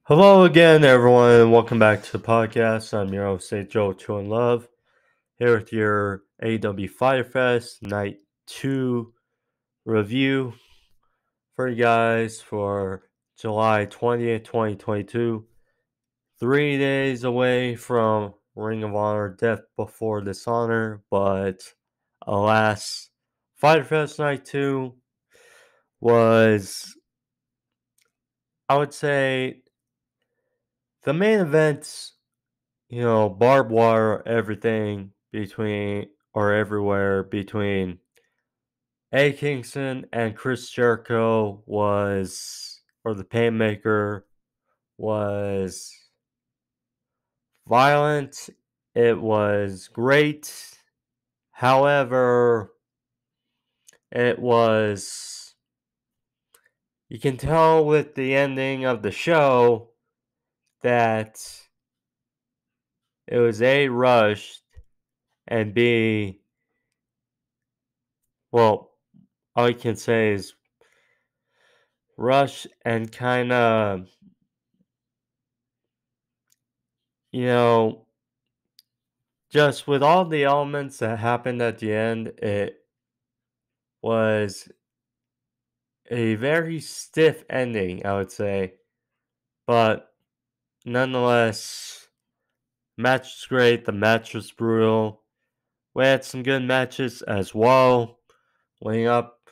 Hello again, everyone, and welcome back to the podcast. I'm your host, Joe True and Love, here with your AEW Fyter Fest Night 2 review for you guys for July 20th, 2022. 3 days away from Ring of Honor Death Before Dishonor, but alas, Fyter Fest Night 2 was, I would say, the main events. Barbed wire everything between or everywhere between Kingston and Chris Jericho or the Painmaker was violent. It was great. However, you can tell with the ending of the show that it was A, rushed, and B, well, all I can say is rush and kind of, you know, just with all the elements that happened at the end, it was a very stiff ending, I would say. But nonetheless, match was great. The match was brutal. We had some good matches as well. Leading up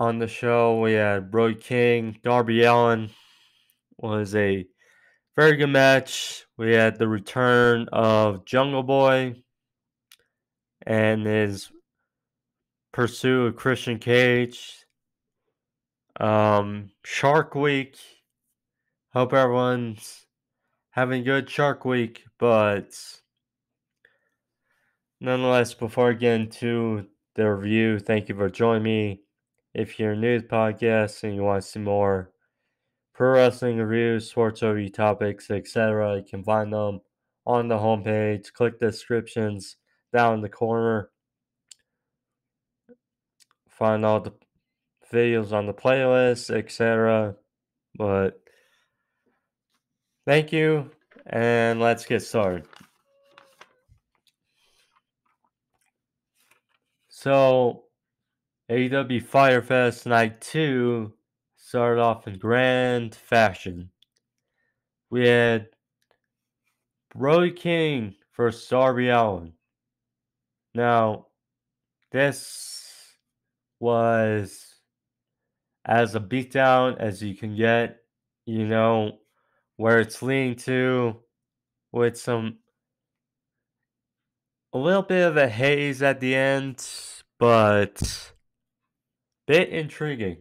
on the show, we had Brody King, Darby Allin was a very good match. We had the return of Jungle Boy and his pursuit of Christian Cage. Shark Week. Hope everyone's having a good Shark Week, but nonetheless, before I get into the review, thank you for joining me. If you're new to the podcast and you want to see more pro wrestling reviews, sports review topics, etc., you can find them on the homepage. Click the descriptions down in the corner. Find all the videos on the playlist, etc. But thank you, and let's get started. So, AEW Fyter Fest Night 2 started off in grand fashion. We had Brody King versus Darby Allin. Now, this was as a beatdown as you can get, where it's leading to with a little bit of a haze at the end, but bit intriguing.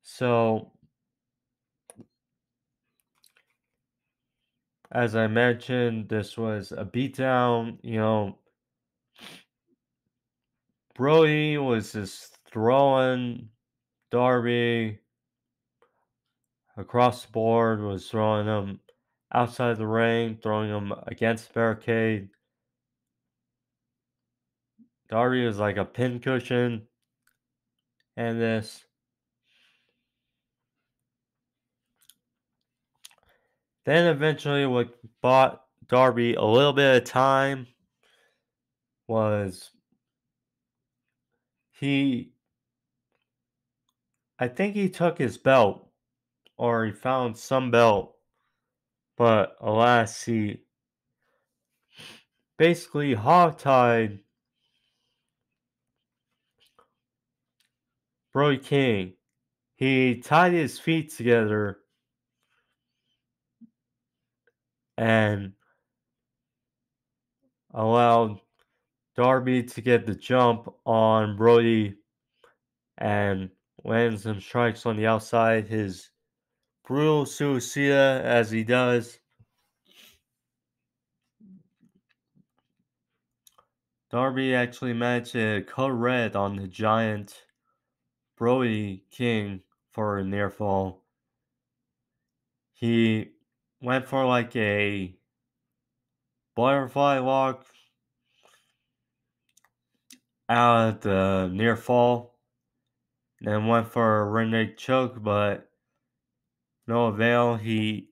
So, as I mentioned, this was a beatdown. Brody was just throwing Darby across the board, was throwing him outside the ring, throwing him against the barricade. Darby was like a pincushion, and this. Then eventually, what bought Darby a little bit of time was I think he took his belt, or he found some belt, but alas, he basically hogtied Brody King. He tied his feet together and allowed Darby to get the jump on Brody and land some strikes on the outside. His brutal suicida as he does. Darby actually managed to cut red on the giant Brody King for a near fall. He went for like a butterfly walk out of the near fall, then went for a renegade choke, but No avail. He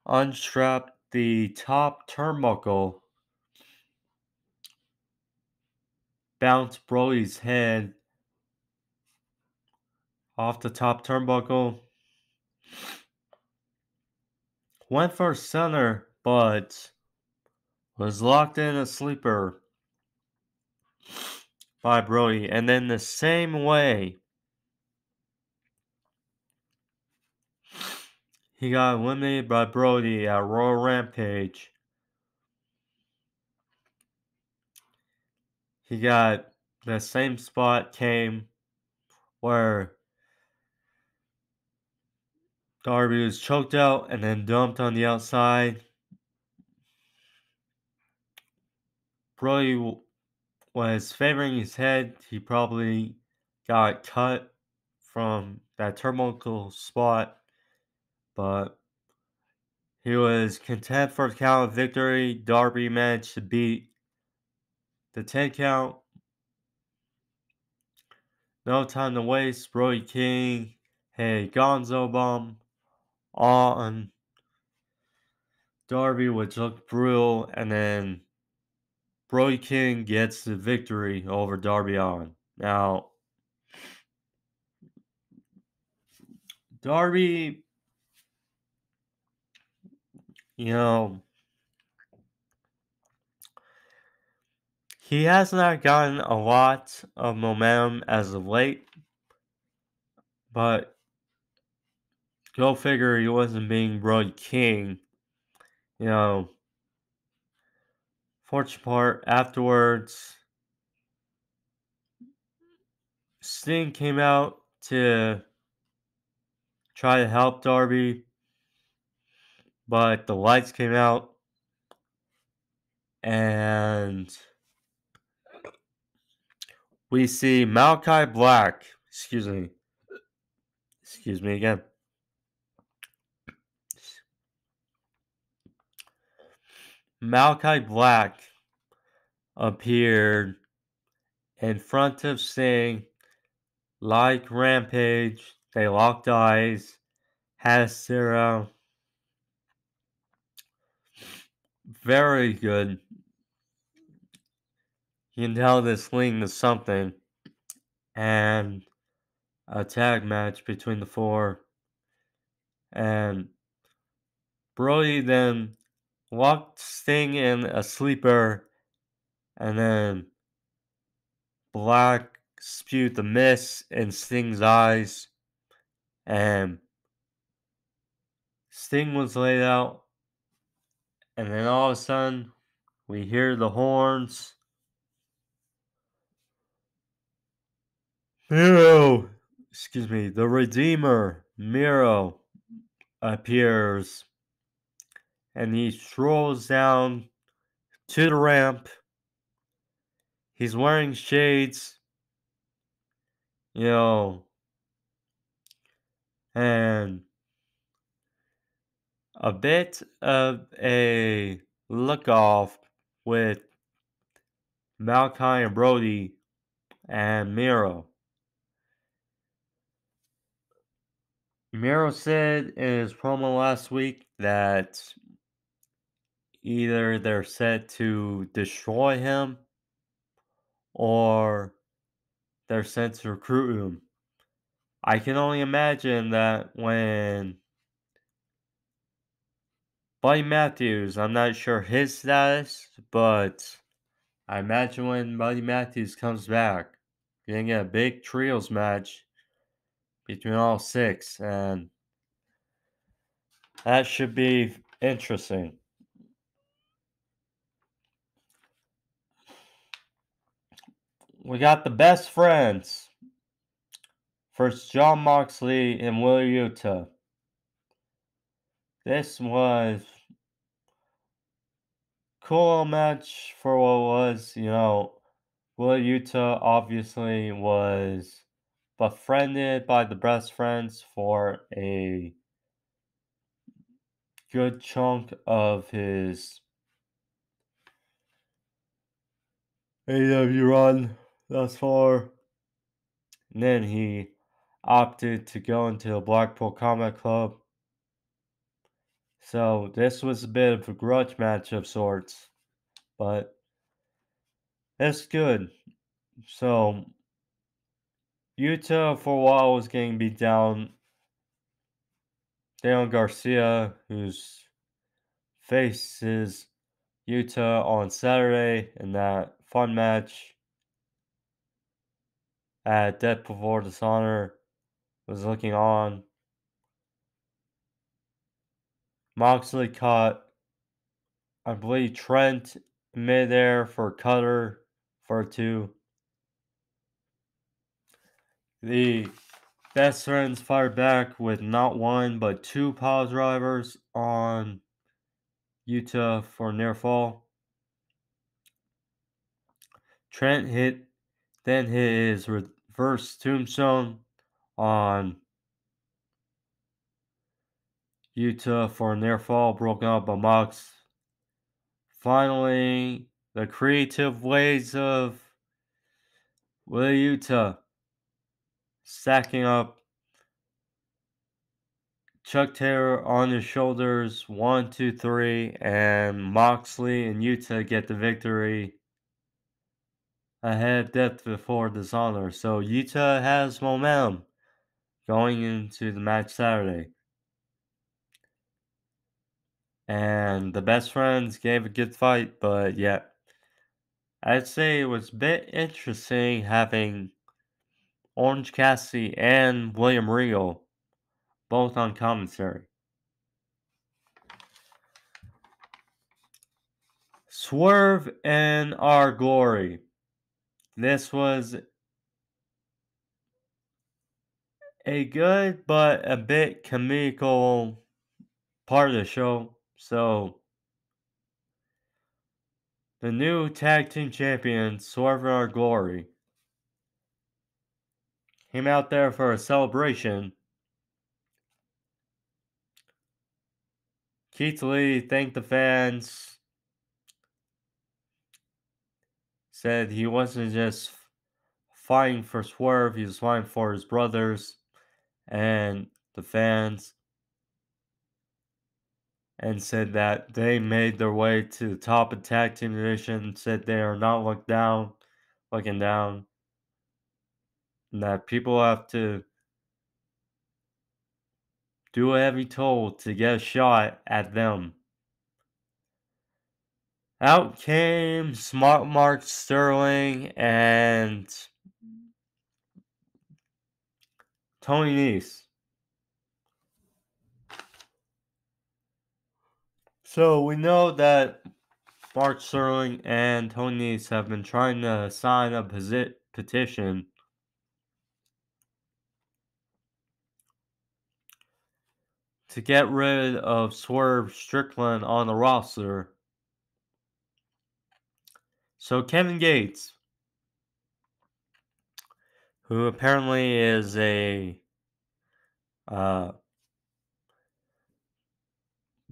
unstrapped the top turnbuckle, bounced Brody's head off the top turnbuckle, went for center, but was locked in a sleeper by Brody. And then the same way, he got eliminated by Brody at Royal Rampage. He got the same spot came where Darby was choked out and then dumped on the outside. Brody was favoring his head. He probably got cut from that turnbuckle spot, but he was content for the count of victory. Darby managed to beat the 10 count. No time to waste. Brody King, hey, Gonzo Bomb on Darby, which looked brutal, and then Brody King gets the victory over Darby Allin. Now, Darby, you know, he has not gotten a lot of momentum as of late, but go figure he wasn't being Brody King. You know, fortunate part, afterwards, Sting came out to try to help Darby, but the lights came out and we see Malachi Black, excuse me again. Malachi Black appeared in front of Sting like Rampage. They locked eyes, had a stare out. Very good. You can tell this leading to something. And a tag match between the four. And Brody then locked Sting in a sleeper. And then Black spewed the mist in Sting's eyes. And Sting was laid out. And then all of a sudden, we hear the horns. Miro, the Redeemer, Miro, appears. And he strolls down to the ramp. He's wearing shades. You know, and a bit of a look off with Malachi and Brody and Miro. Miro said in his promo last week that either they're set to destroy him or they're sent to recruit him. I can only imagine that when Buddy Matthews, I'm not sure his status, but I imagine when Buddy Matthews comes back, you're going to get a big trios match between all six, and that should be interesting. We got the best friends. First, John Moxley and Willow Yuta. This was cool match for what it was. You know, Willow Yuta obviously was befriended by the best friends for a good chunk of his AEW run thus far. And then he opted to go into the Blackpool Combat Club. So this was a bit of a grudge match of sorts, but it's good. So Yuta for a while was getting beat down. Daniel Garcia, who's faces Yuta on Saturday in that fun match at Death Before Dishonor, was looking on. Moxley caught, I believe, Trent midair for a cutter for a 2. The Best Friends fired back with not one but 2 pile drivers on Yuta for near fall. Trent then hit his reverse tombstone on Yuta for a near fall, broken up by Mox. Finally, the creative ways of Willow Yuta stacking up Chuck Taylor on his shoulders, 1, 2, 3, and Moxley and Yuta get the victory ahead of Death Before Dishonor. So Yuta has momentum going into the match Saturday. And the Best Friends gave a good fight, but yeah, I'd say it was a bit interesting having Orange Cassidy and William Regal both on commentary. Swerve and Our Glory. This was a good but a bit comical part of the show. So, the new tag team champions, Swerve and Our Glory, came out there for a celebration. Keith Lee thanked the fans, said he wasn't just fighting for Swerve, he was fighting for his brothers and the fans, and said that they made their way to the top of tag team division, said they are not looking down, and that people have to do whatever you're told to get a shot at them. Out came Smart Mark Sterling and Tony Nese. So we know that Mark Sterling and Tony Nese have been trying to sign a petition to get rid of Swerve Strickland on the roster. So Kevin Gates, who apparently is a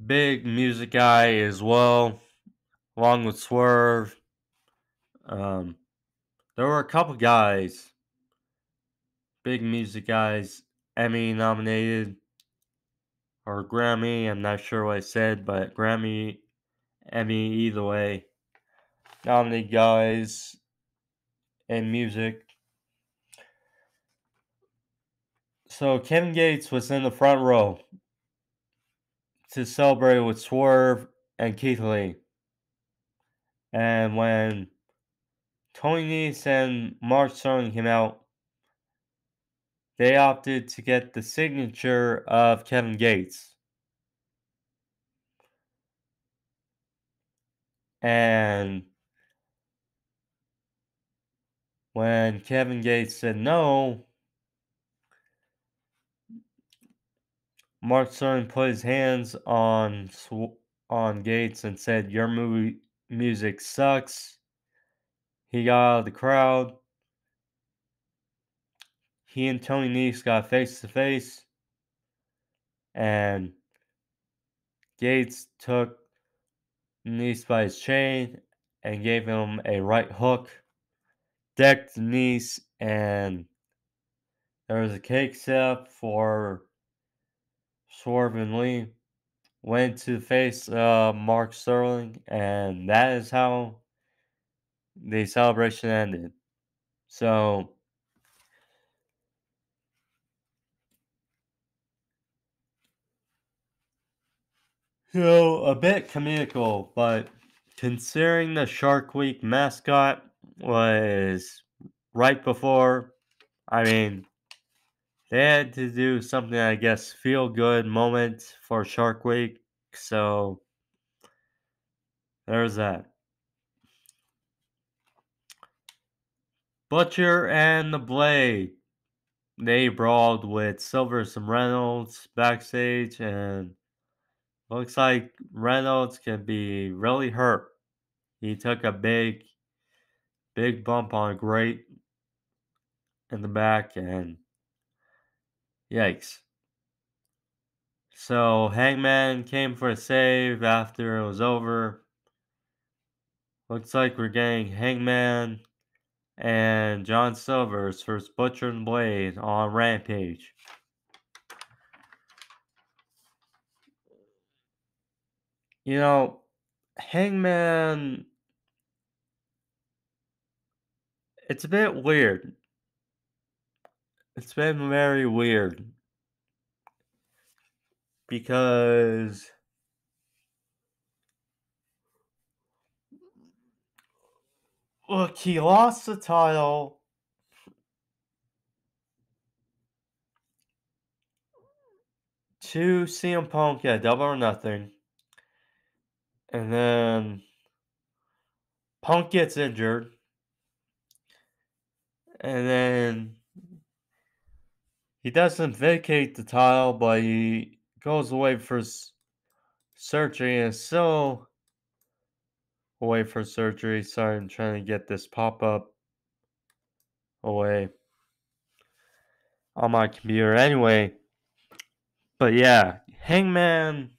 big music guy as well, along with Swerve. There were a couple guys, big music guys, Emmy nominated, or Grammy, I'm not sure what I said, but Grammy, Emmy, either way, nominated guys in music. So Kevin Gates was in the front row to celebrate with Swerve and Keith Lee. And when Tony Nese and Mark Sterling came out, they opted to get the signature of Kevin Gates. And when Kevin Gates said no, Mark Sterling put his hands on Gates and said, "Your music sucks." He got out of the crowd. He and Tony Nese got face to face, and Gates took Nese by his chain and gave him a right hook, decked Nese, and There was a cake set for Swerve and Lee. Went to face Mark Sterling, and that is how the celebration ended. So, a bit comical, but considering the Shark Week mascot was right before, I mean, they had to do something, I guess, feel good moment for Shark Week. So, there's that. Butcher and the Blade. They brawled with Silvers and Reynolds backstage, and looks like Reynolds can be really hurt. He took a big bump on a grate in the back, and yikes. So Hangman came for a save after it was over. Looks like we're getting Hangman and John Silver's first Butcher and Blade on Rampage. You know, Hangman, it's a bit weird. It's been very weird because look, he lost the title to CM Punk at Double or Nothing, and then Punk gets injured, and then he doesn't vacate the title, but he goes away for surgery and is still away for surgery. Sorry, I'm trying to get this pop up away on my computer anyway. But yeah, Hangman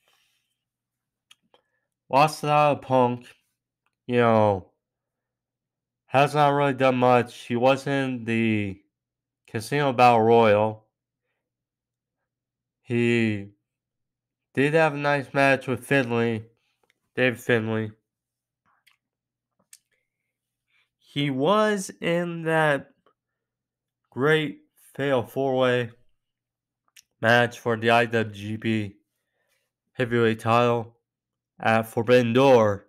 lost the title to Punk. You know, has not really done much. He wasn't the Casino Battle Royal. He did have a nice match with Dave Finlay. He was in that great fatal 4-way match for the IWGP Heavyweight title at Forbidden Door,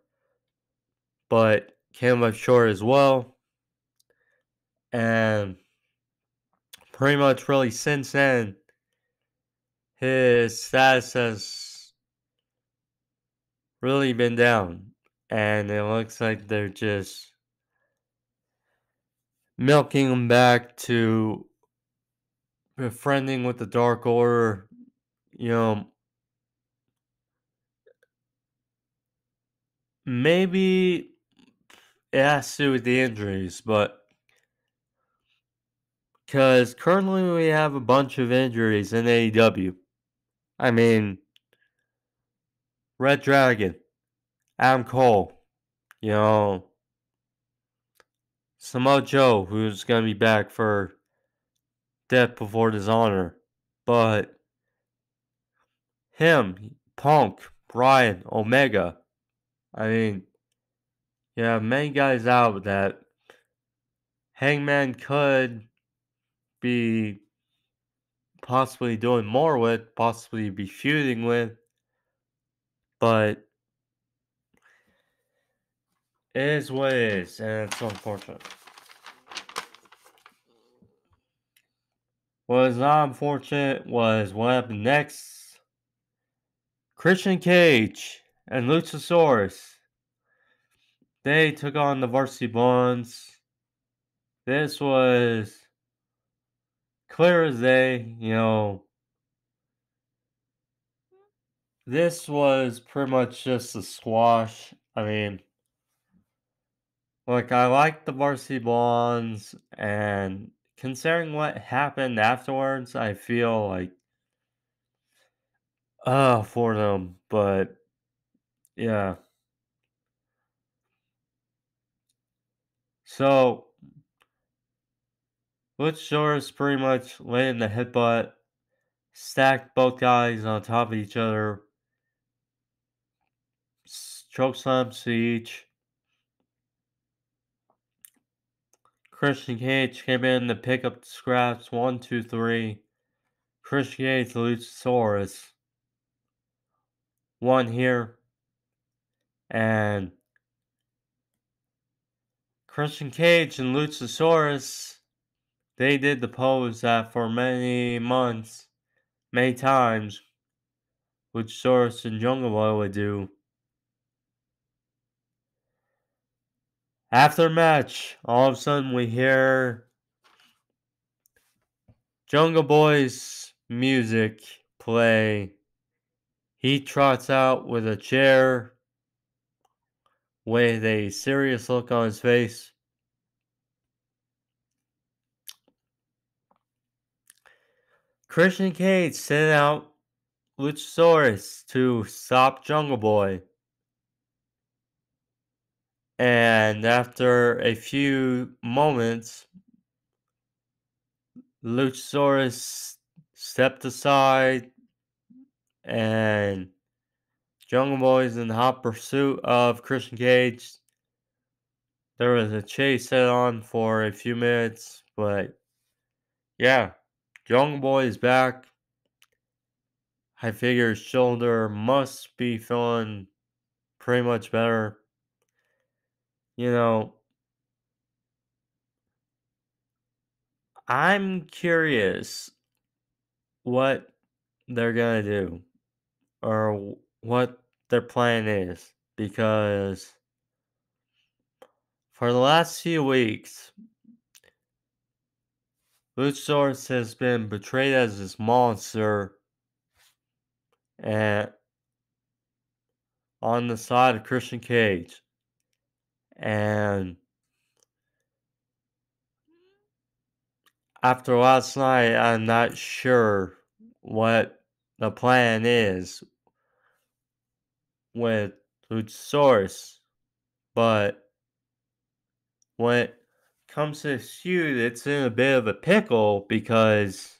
but came up short as well. And pretty much really since then, his status has really been down. And it looks like they're just milking him back to befriending with the Dark Order. You know, maybe it has to do with the injuries, but because currently we have a bunch of injuries in AEW. I mean, Red Dragon, Adam Cole, you know, Samoa Joe, who's going to be back for Death Before Dishonor. But him, Punk, Bryan, Omega, I mean, you have many guys out that Hangman could be possibly doing more with, possibly be feuding with, but it is what it is, and it's unfortunate. What was not unfortunate was what happened next. Christian Cage and Luchasaurus, they took on the Varsity Blondes. This was clear as day, you know. This was pretty much just a squash. I mean, like, I like the Varsity Blondes, and considering what happened afterwards, I feel like, for them, but yeah. So, Luchasaurus pretty much landed the headbutt, stacked both guys on top of each other, choke slams to each. Christian Cage came in to pick up the scraps. 1, 2, 3. Christian Cage, Luchasaurus. One here. And Christian Cage and Luchasaurus, they did the pose that for many months, many times, Luchasaurus and Jungle Boy would do. After match, all of a sudden we hear Jungle Boy's music play. He trots out with a chair with a serious look on his face. Christian Cage sent out Luchasaurus to stop Jungle Boy. And after a few moments, Luchasaurus stepped aside and Jungle Boy's in hot pursuit of Christian Cage. There was a chase set on for a few minutes, but yeah, Jungle Boy is back. I figure his shoulder must be feeling pretty much better. You know, I'm curious what they're gonna do or what their plan is because for the last few weeks, Luchasaurus has been portrayed as this monster and on the side of Christian Cage. And after last night, I'm not sure what the plan is with Luchasaurus, but when it comes to this feud, it's in a bit of a pickle because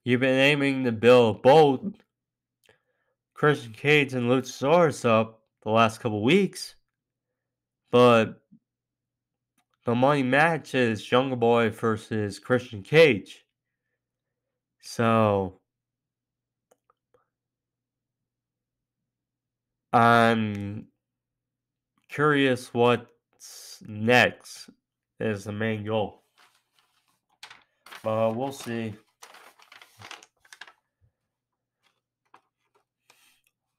you've been aiming to build both Christian Cage and Luchasaurus up the last couple weeks, but the money match is Jungle Boy versus Christian Cage. So I'm curious what's next is the main goal. But we'll see.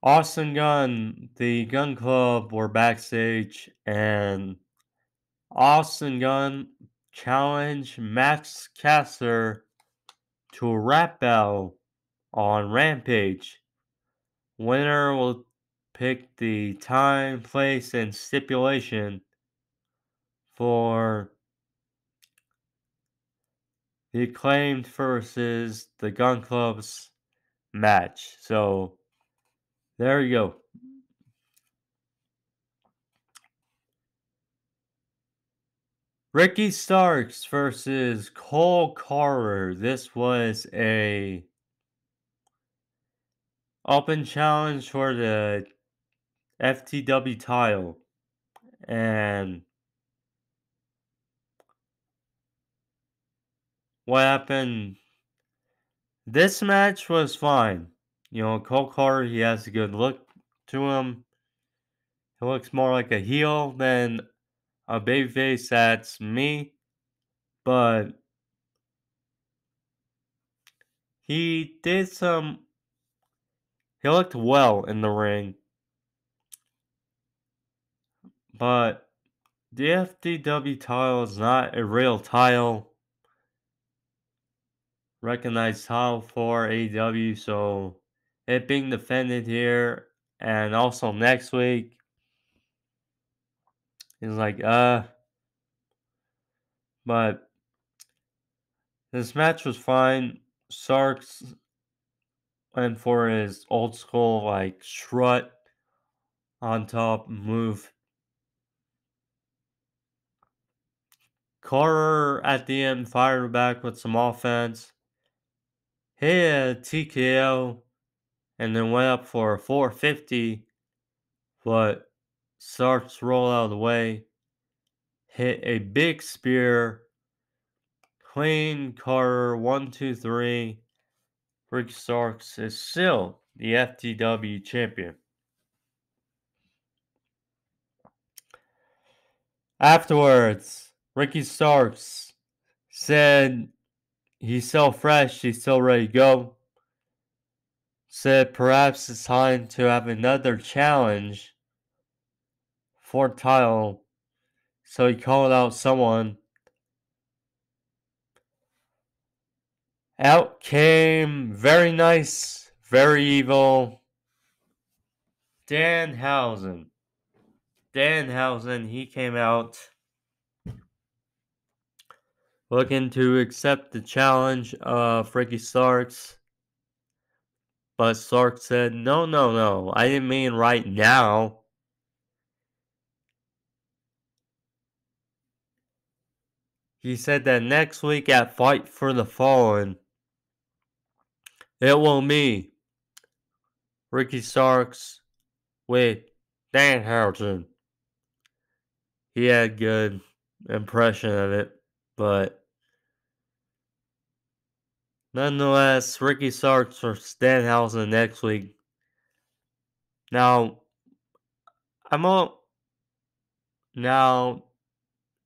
Austin Gunn, the Gun Club were backstage, and Austin Gunn challenged Max Caster to a rap battle on Rampage. Winner will pick the time, place, and stipulation for the Acclaimed versus the Gun Club's match. So there you go. Ricky Starks versus Cole Carter. This was a open challenge for the FTW title. And what happened? This match was fine. You know, Cole Carter, he has a good look to him. He looks more like a heel than a babyface. That's me. But he did some. He looked well in the ring. But the FTW title is not a real title. Recognized title for AEW. So it being defended here and also next week is like, but this match was fine. Starks went for his old school, like, strut on top move. Carr at the end fired back with some offense. Hit a TKO and then went up for a 450, but Starks rolled out of the way. Hit a big spear. Clean Carter 1, 2, 3. Ricky Starks is still the FTW champion. Afterwards, Ricky Starks said he's still fresh, he's still ready to go. Said perhaps it's time to have another challenge for title. So he called out someone. Out came very nice, very evil Danhausen. He came out looking to accept the challenge of Ricky Starks. But Starks said, no, I didn't mean right now. He said that next week at Fight for the Fallen, it will be Ricky Starks with Danhausen. He had good impression of it, but nonetheless, Ricky Starks for Danhausen next week. Now,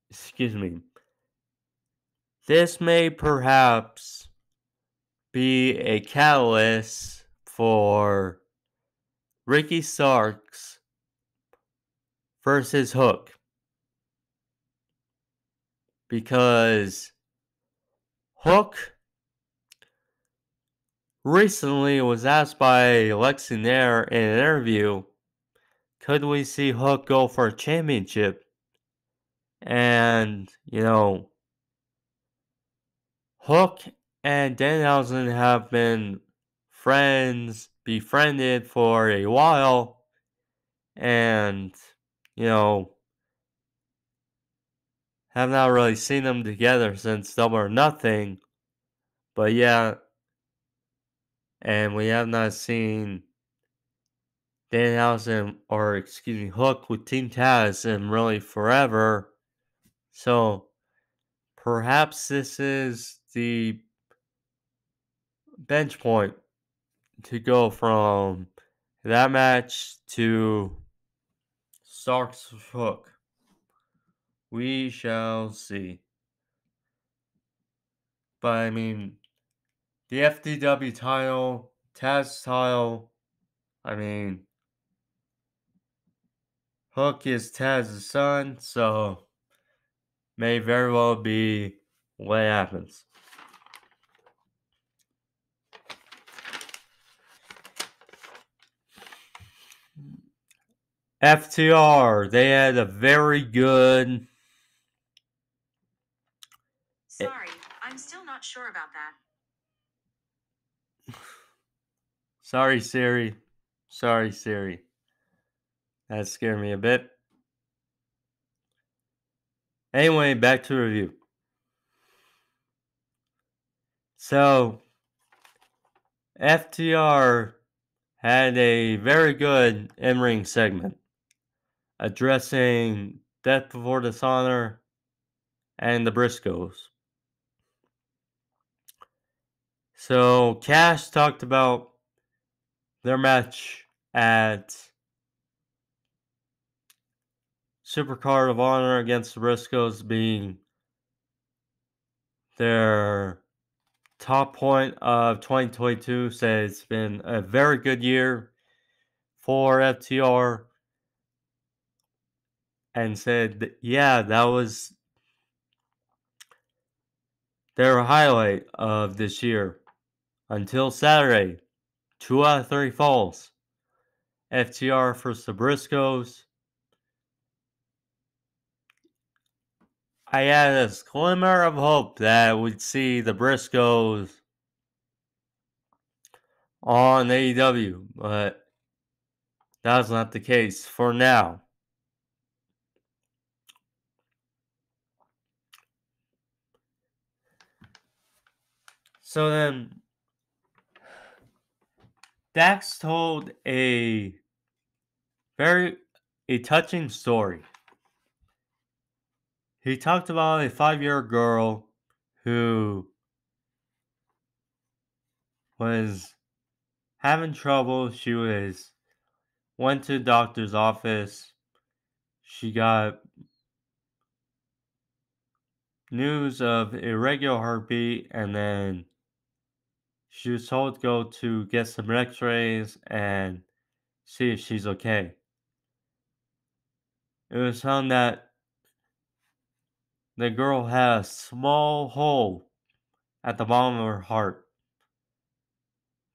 excuse me. This may perhaps be a catalyst for Ricky Starks versus Hook. Because Hook recently was asked by Lexi Nair in an interview, could we see Hook go for a championship? And, Hook and Danhausen have been befriended for a while, and, have not really seen them together since Double or Nothing. But yeah, and we have not seen Hook with Team Taz in really forever. So perhaps this is the bench point to go from that match to Starks Hook. We shall see. But I mean, the FTW title, Taz title, Hook is Taz's son, so may very well be what happens. FTR, they had a very good... Sorry, I'm still not sure about that. Sorry, Siri. That scared me a bit. Anyway, back to review. So, FTR had a very good in-ring segment addressing Death Before Dishonor and the Briscoes. So, Cash talked about their match at Supercard of Honor against the Briscoes being their top point of 2022. Said it's been a very good year for FTR. And said, yeah, that was their highlight of this year. Until Saturday, 2 out of 3 falls. FTR versus the Briscoes. I had a glimmer of hope that we'd see the Briscoes on AEW, but that's not the case for now. So then Dax told very a touching story. He talked about a 5-year girl who was having trouble. She went to the doctor's office. She got news of irregular heartbeat, and then she was told to go to get some x-rays and see if she's okay. It was found that the girl had a small hole at the bottom of her heart,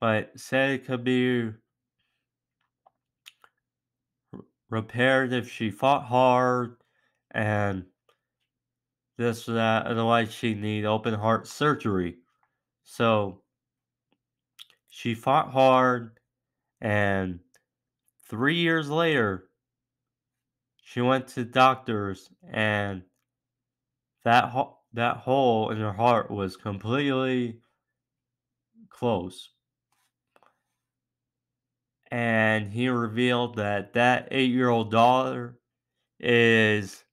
but said it could be repaired if she fought hard and this or that. Otherwise, she'd need open heart surgery. So she fought hard, and 3 years later, she went to doctors, and that hole in her heart was completely closed. And he revealed that 8-year-old daughter is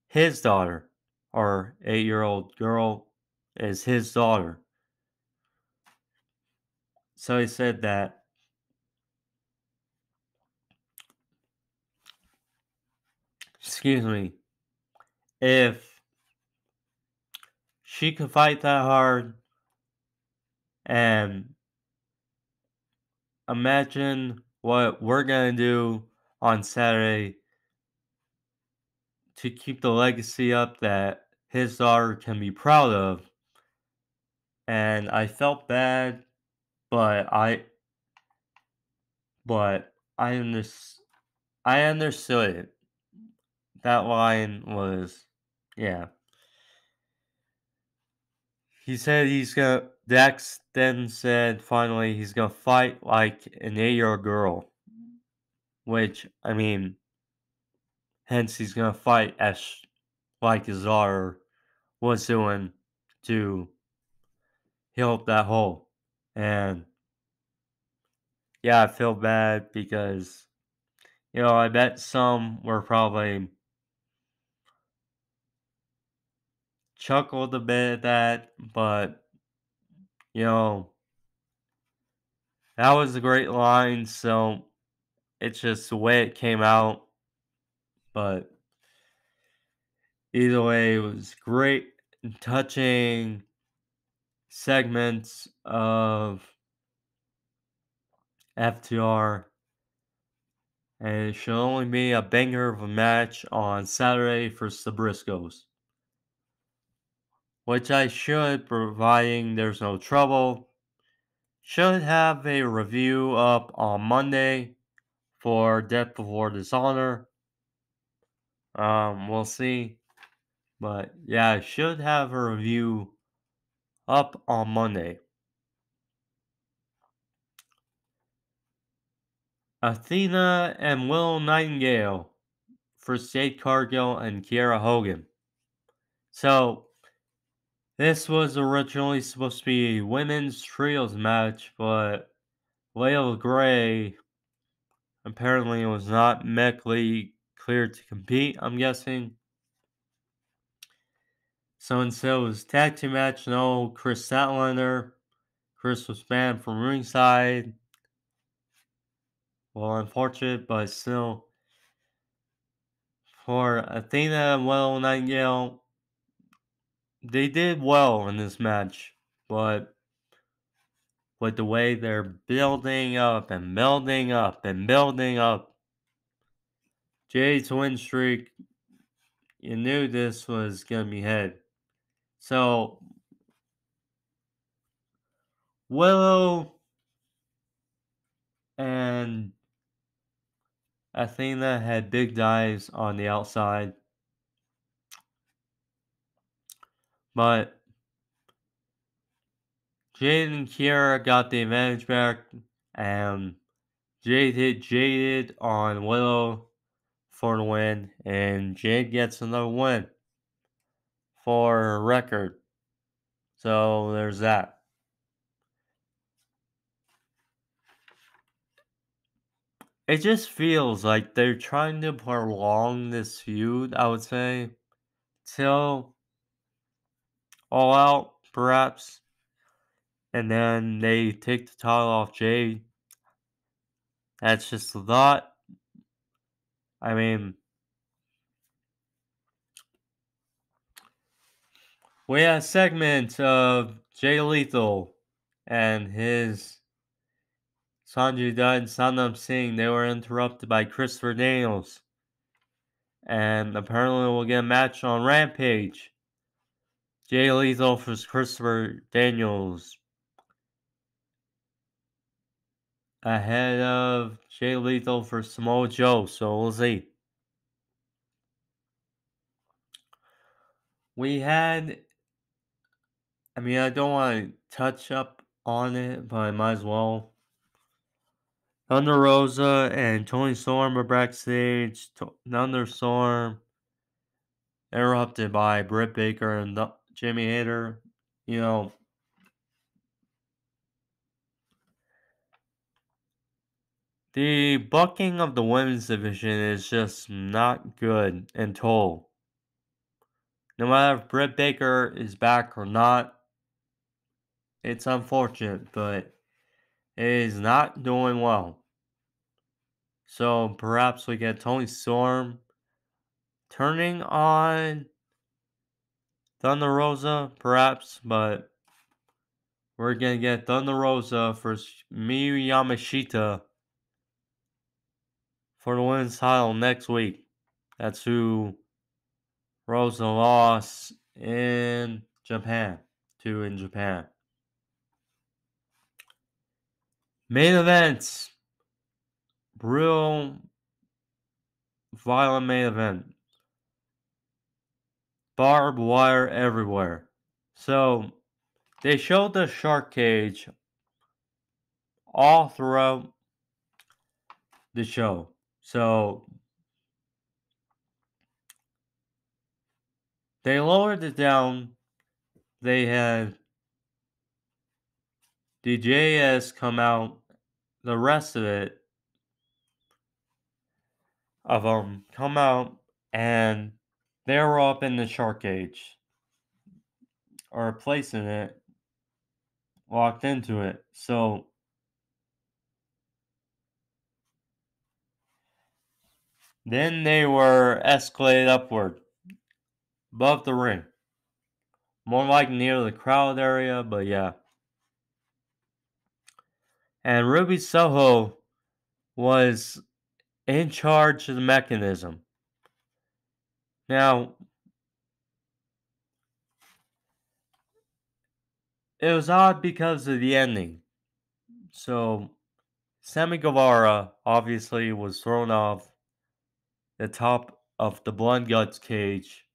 his daughter, or 8-year-old girl is his daughter. So he said that excuse me, if she could fight that hard, and imagine what we're gonna do on Saturday to keep the legacy up that his daughter can be proud of. And I felt bad, but I I understood it. That line was, yeah. He said Dax then said finally he's gonna fight like an 8-year-old girl. Which, I mean, hence he's gonna fight as like his daughter was doing to heal up that hole. And yeah, I feel bad because, I bet some were probably chuckled a bit at that, but, you know, that was a great line, so it's just the way it came out. But either way, it was great and touching segments of FTR, and it should only be a banger of a match on Saturday for the Briscoes. Which I should, providing there's no trouble, should have a review up on Monday for Death Before Dishonor. We'll see. But yeah, I should have a review up on Monday. Athena and Willow Nightengale for Jade Cargill and Kiera Hogan. So, this was originally supposed to be a women's trios match, but Layla Gray apparently was not medically cleared to compete, I'm guessing. So instead it was tag team match, no Chris Statlander. Chris was banned from ringside. Well, unfortunate, but still. For Athena and Willow Nightingale, they did well in this match, but with the way they're building up and building up and building up, Jade's win streak, you knew this was going to be head. So, Willow and Athena had big dives on the outside, but Jade and Kiera got the advantage back, and Jade hit Jaded on Willow for the win, and Jade gets another win for her record. So there's that. it just feels like they're trying to prolong this feud, I would say, till All Out, perhaps, and then they take the title off Jade. That's just a thought. I mean, we had a segment of Jay Lethal and his Sanjay Dutt and Sanam Singh. They were interrupted by Christopher Daniels. And apparently we'll get a match on Rampage. Jay Lethal versus Christopher Daniels. Ahead of Jay Lethal for Samoa Joe, so we'll see. We had, I mean, I don't want to touch up on it, but I might as well. Thunder Rosa and Tony Storm are backstage. Thunder Storm interrupted by Britt Baker and Jimmy Hayter. You know, the booking of the women's division is just not good in total. No matter if Britt Baker is back or not, it's unfortunate, but it is not doing well. So perhaps we get Tony Storm turning on Thunder Rosa, perhaps, but we're gonna get Thunder Rosa versus Miyu Yamashita for the women's title next week. That's who Rosa lost in Japan. Main events. Real violent main event. Barbed wire everywhere. So they showed the shark cage all throughout the show. So they lowered it down. They had DJS come out. The rest of it come out, and they were up in the shark cage or placing it, walked into it. So then they were escalated upward above the ring. More like near the crowd area, but yeah. And Ruby Soho was in charge of the mechanism. Now, it was odd because of the ending. So, Sammy Guevara obviously was thrown off the top of the Blood Guts cage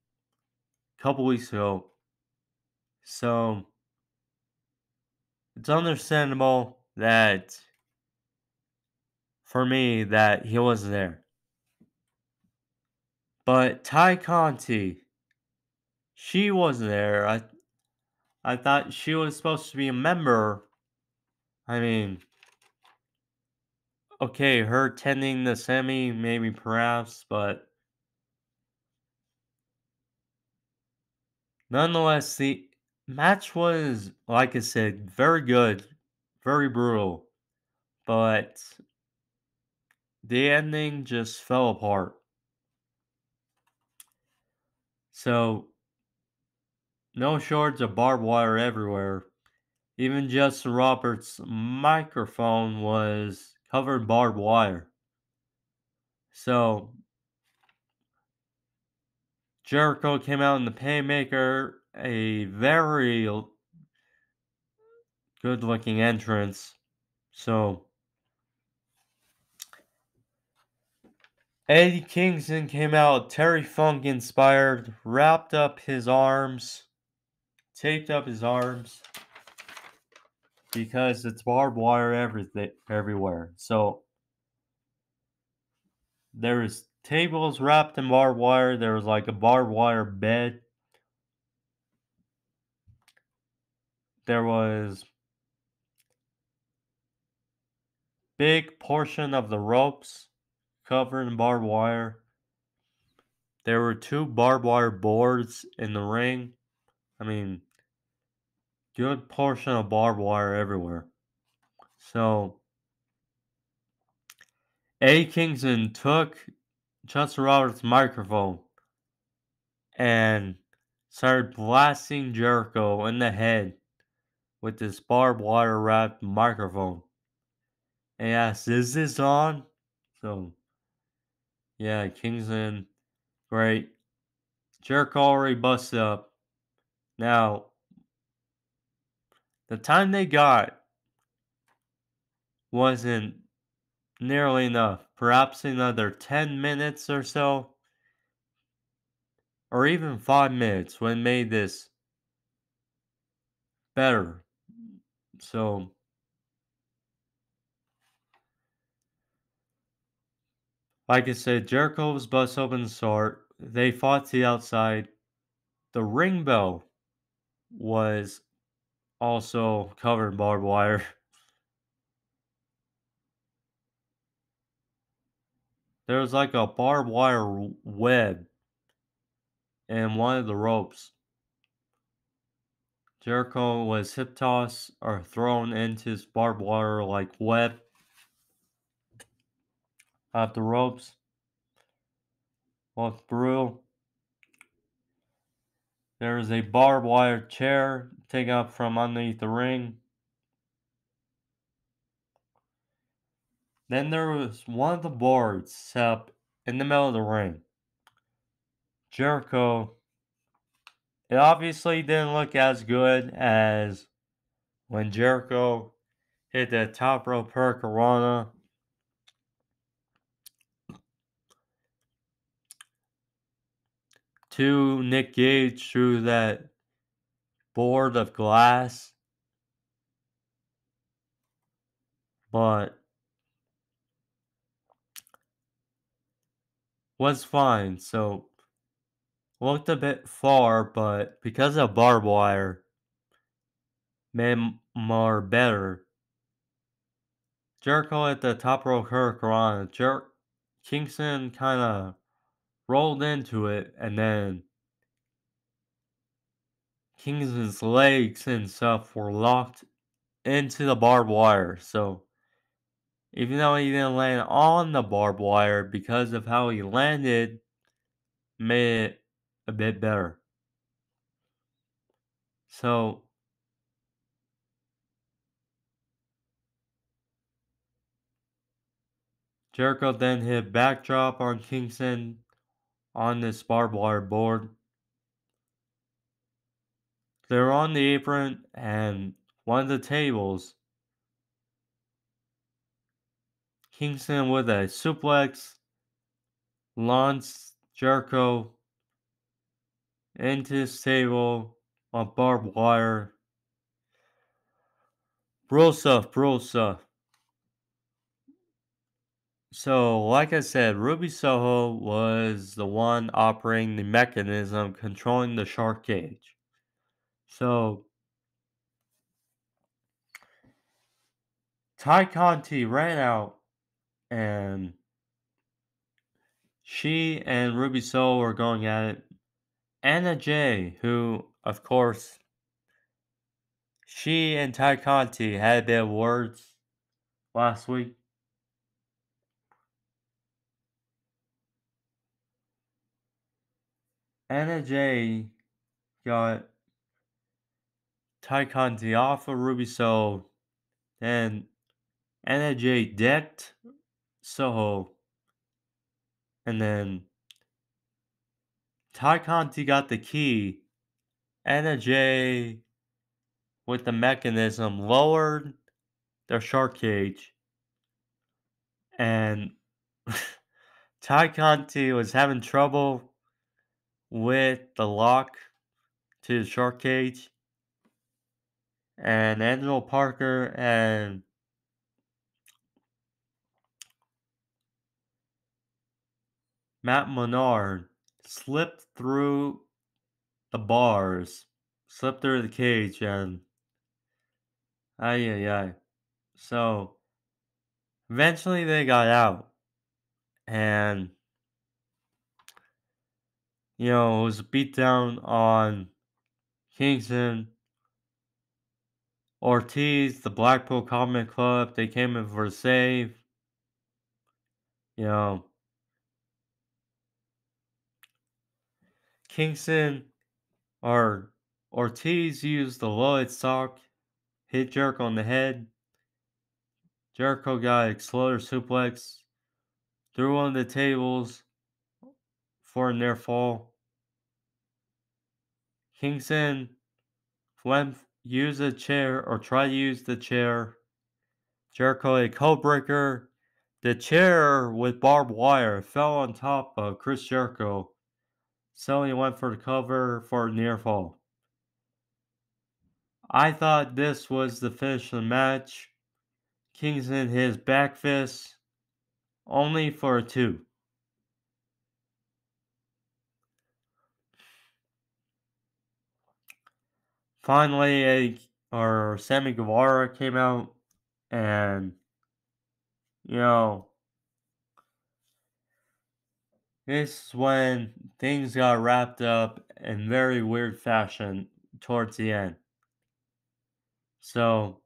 a couple weeks ago. So, it's understandable that, for me, that he wasn't there. But Ty Conti, she wasn't there. I thought she was supposed to be a member. I mean, okay, her attending the semi, maybe perhaps, but nonetheless, the match was, like I said, very good, very brutal, but the ending just fell apart. So, no shortage of barbed wire everywhere. Even Justin Roberts' microphone was covered barbed wire. So, Jericho came out in the Paymaker, a very good looking entrance. So, Eddie Kingston came out Terry Funk inspired, wrapped up his arms, taped up his arms because it's barbed wire everywhere. So there was tables wrapped in barbed wire. There was like a barbed wire bed. There was big portion of the ropes covered in barbed wire. There were 2 barbed wire boards in the ring. I mean, good portion of barbed wire everywhere. So, Kingston took Justin Roberts' microphone and started blasting Jericho in the head with this barbed wire wrapped microphone. And he asked, "Is this on?" So, yeah, Kingston, great. Jericho already busted up. Now, the time they got wasn't nearly enough. Perhaps another 10 minutes or so, or even 5 minutes would have made this better. So, like I said, Jericho was bust open to start. They fought to the outside. The ring bell was also covered in barbed wire. There was like a barbed wire web in one of the ropes. Jericho was hip tossed or thrown into his barbed wire like web off the ropes. Looked brutal. There was a barbed wire chair taken up from underneath the ring. Then there was one of the boards set up in the middle of the ring. Jericho, it obviously didn't look as good as when Jericho hit the top rope hurricanrana. To Nick Gage through that board of glass. But was fine. So looked a bit far, but because of barbed wire, made more better. Jericho at the top rope hurricanrana. Kingston kind of rolled into it, and then Kingston's legs and stuff were locked into the barbed wire. So even though he didn't land on the barbed wire, because of how he landed, made it a bit better. So Jericho then hit backdrop on Kingston on this barbed wire board. They're on the apron, and one of the tables, Kingston with a suplex launched Jericho into his table on barbed wire. Brutal stuff, brutal stuff. So, like I said, Ruby Soho was the one operating the mechanism controlling the shark cage. So, Ty Conti ran out, and she and Ruby Soho were going at it. Anna Jay, who, of course, she and Ty Conti had their words last week. Anna Jay got Ty Conti off of Ruby Soho, and Anna Jay decked Soho, and then Ty Conti got the key. Anna Jay, with the mechanism, lowered their shark cage, and Ty Conti was having trouble with the lock to the shark cage, and Angelo Parker and Matt Menard slipped through the bars, slipped through the cage, and ay ay ay. So Eventually, they got out, and it was a beatdown on Kingston, Ortiz, the Blackpool Combat Club. They came in for a save. You know, Kingston or Ortiz used the loaded sock, hit Jericho on the head. Jericho got an exploder suplex, threw on the tables for a near fall. Kingston went use a chair or try to use the chair. Jericho a code breaker. The chair with barbed wire fell on top of Chris Jericho. So he went for the cover for a near fall. I thought this was the finish of the match. Kingston hit his back fist only for a 2. Finally, Sammy Guevara came out, and this is when things got wrapped up in very weird fashion towards the end. So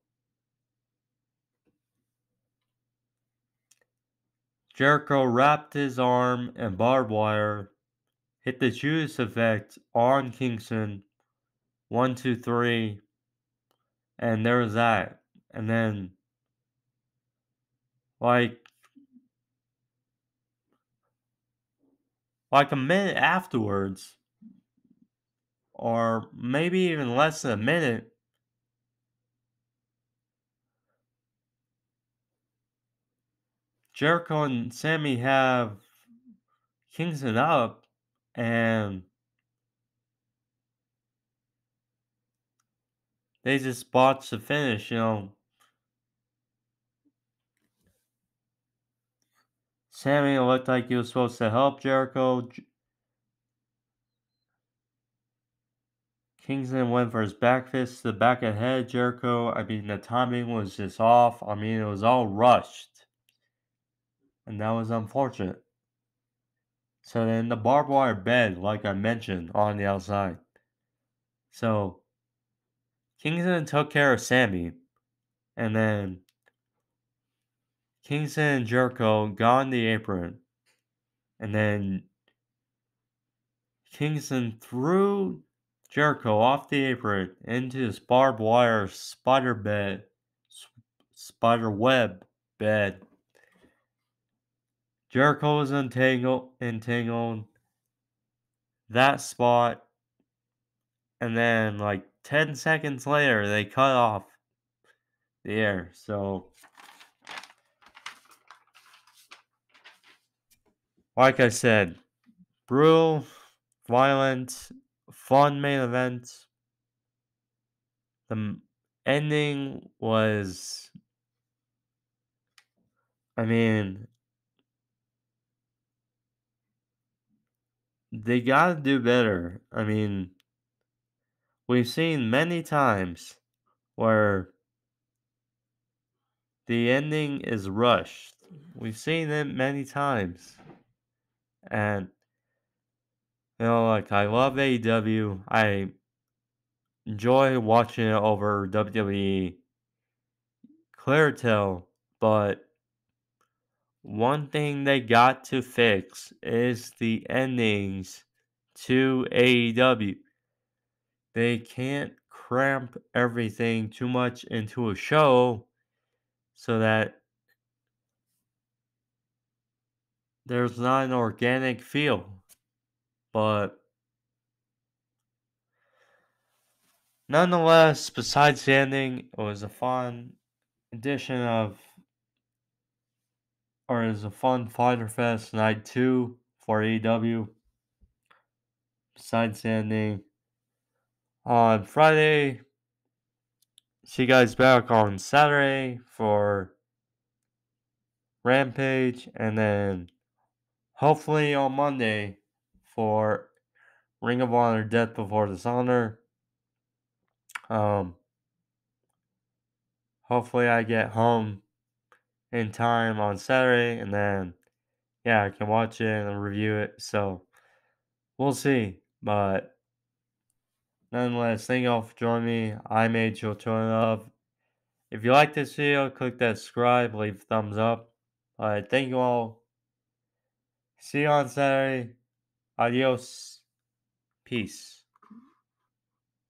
Jericho wrapped his arm in barbed wire, hit the Judas effect on Kingston, 1, 2, 3, and there was that. And then, like a minute afterwards, or maybe even less than a minute, Jericho and Sammy have Kingston up, and they just botched the finish. Sammy looked like he was supposed to help Jericho. Kingston went for his back fist to the back of the head. Jericho, the timing was just off. It was all rushed. And that was unfortunate. So then the barbed wire bed, like I mentioned, on the outside. So Kingston took care of Sammy. And then Kingston and Jericho got on the apron. And then Kingston threw Jericho off the apron into this barbed wire spider web bed. Jericho was entangled that spot, and then like 10 seconds later, they cut off the air. So, like I said, brutal, violent, fun main event. The ending was, I mean, they gotta do better. We've seen many times where the ending is rushed. We've seen it many times. And, I love AEW. I enjoy watching it over WWE. Clear tell, but one thing they got to fix is the endings to AEW. They can't cramp everything too much into a show so that there's not an organic feel. But nonetheless, besides the ending, it was a fun edition of, or it was a fun Fighter Fest night 2 for AEW. Besides the ending, on Friday, see you guys back on Saturday for Rampage, and then hopefully on Monday for Ring of Honor Death Before Dishonor. Hopefully I get home in time on Saturday, and then yeah, I can watch it and review it. So we'll see. But nonetheless, thank you all for joining me. I'm Angel Turn Love. If you like this video, click that subscribe, leave a thumbs up. Alright, thank you all. See you on Saturday. Adios. Peace.